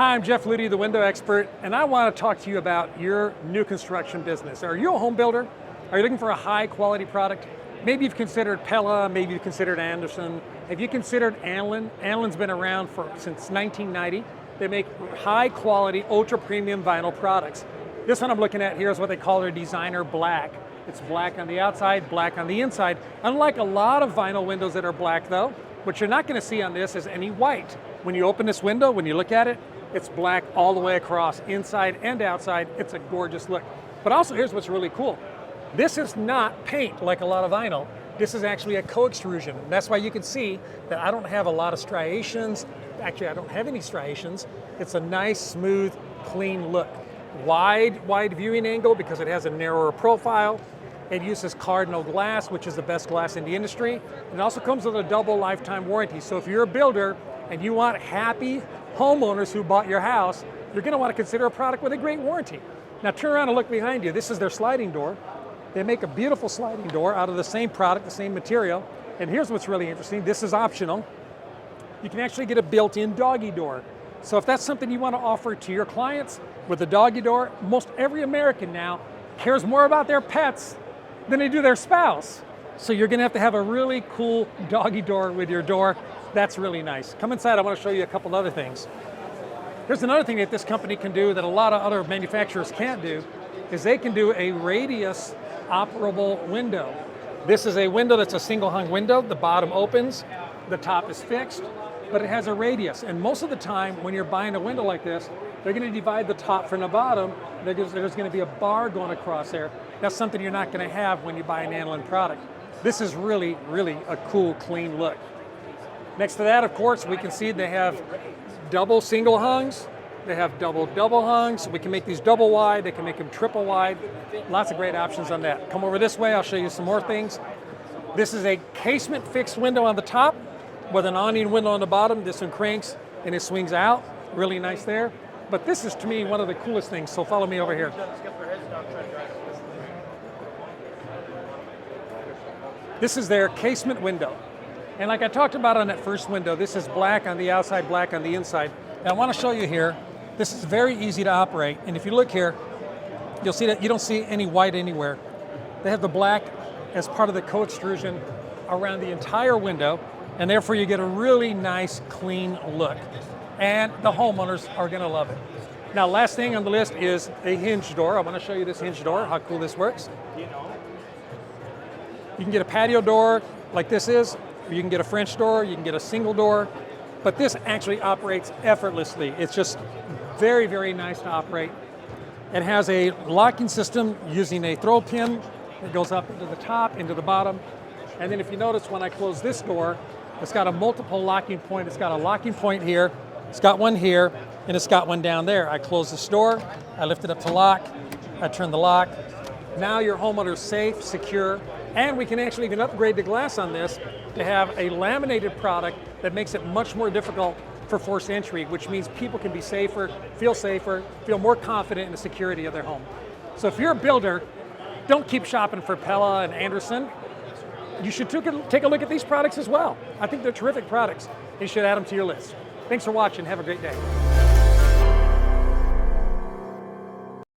Hi, I'm Jeff Luty, the window expert, and I want to talk to you about your new construction business. Are you a home builder? Are you looking for a high quality product? Maybe you've considered Pella, maybe you've considered Anderson. Have you considered Anlin? Anlin's been around since 1990. They make high quality, ultra premium vinyl products. This one I'm looking at here is what they call their designer black. It's black on the outside, black on the inside. Unlike a lot of vinyl windows that are black though, what you're not going to see on this is any white. When you open this window, when you look at it, it's black all the way across, inside and outside. It's a gorgeous look. But also here's what's really cool. This is not paint like a lot of vinyl. This is actually a co-extrusion. That's why you can see that I don't have a lot of striations. Actually, I don't have any striations. It's a nice, smooth, clean look. Wide viewing angle because it has a narrower profile. It uses cardinal glass, which is the best glass in the industry. It also comes with a double lifetime warranty. So if you're a builder and you want happy homeowners who bought your house, you're going to want to consider a product with a great warranty. Now turn around and look behind you. This is their sliding door. They make a beautiful sliding door out of the same product, the same material. And here's what's really interesting. This is optional. You can actually get a built-in doggy door. So if that's something you want to offer to your clients with a doggy door, most every American now cares more about their pets than they do their spouse. So you're going to have a really cool doggy door with your door. That's really nice. Come inside, I want to show you a couple other things. Here's another thing that this company can do that a lot of other manufacturers can't do, is they can do a radius operable window. This is a window that's a single hung window. The bottom opens, the top is fixed, but it has a radius. And most of the time when you're buying a window like this, they're going to divide the top from the bottom. There's going to be a bar going across there. That's something you're not going to have when you buy an Anlin product. This is really, really a cool, clean look. Next to that, of course, we can see they have double single hungs. They have double hungs. We can make these double wide. They can make them triple wide. Lots of great options on that. Come over this way, I'll show you some more things. This is a casement fixed window on the top with an awning window on the bottom. This one cranks and it swings out. Really nice there. But this is, to me, one of the coolest things, so follow me over here. This is their casement window. And like I talked about on that first window, this is black on the outside, black on the inside. And I want to show you here, this is very easy to operate. And if you look here, you'll see that you don't see any white anywhere. They have the black as part of the co-extrusion around the entire window, and therefore you get a really nice, clean look. And the homeowners are going to love it. Now, last thing on the list is a hinge door. I want to show you this hinge door, how cool this works. You can get a patio door like this is, or you can get a French door, you can get a single door, but this actually operates effortlessly. It's just very, very nice to operate. It has a locking system using a throw pin that goes up into the top, into the bottom. And then if you notice when I close this door, it's got a multiple locking point. It's got a locking point here, it's got one here, and it's got one down there. I close this door, I lift it up to lock, I turn the lock. Now your homeowner is safe, secure, and we can actually even upgrade the glass on this to have a laminated product that makes it much more difficult for forced entry, which means people can be safer, feel more confident in the security of their home. So if you're a builder, don't keep shopping for Pella and Anderson. You should take a look at these products as well. I think they're terrific products. You should add them to your list. Thanks for watching. Have a great day.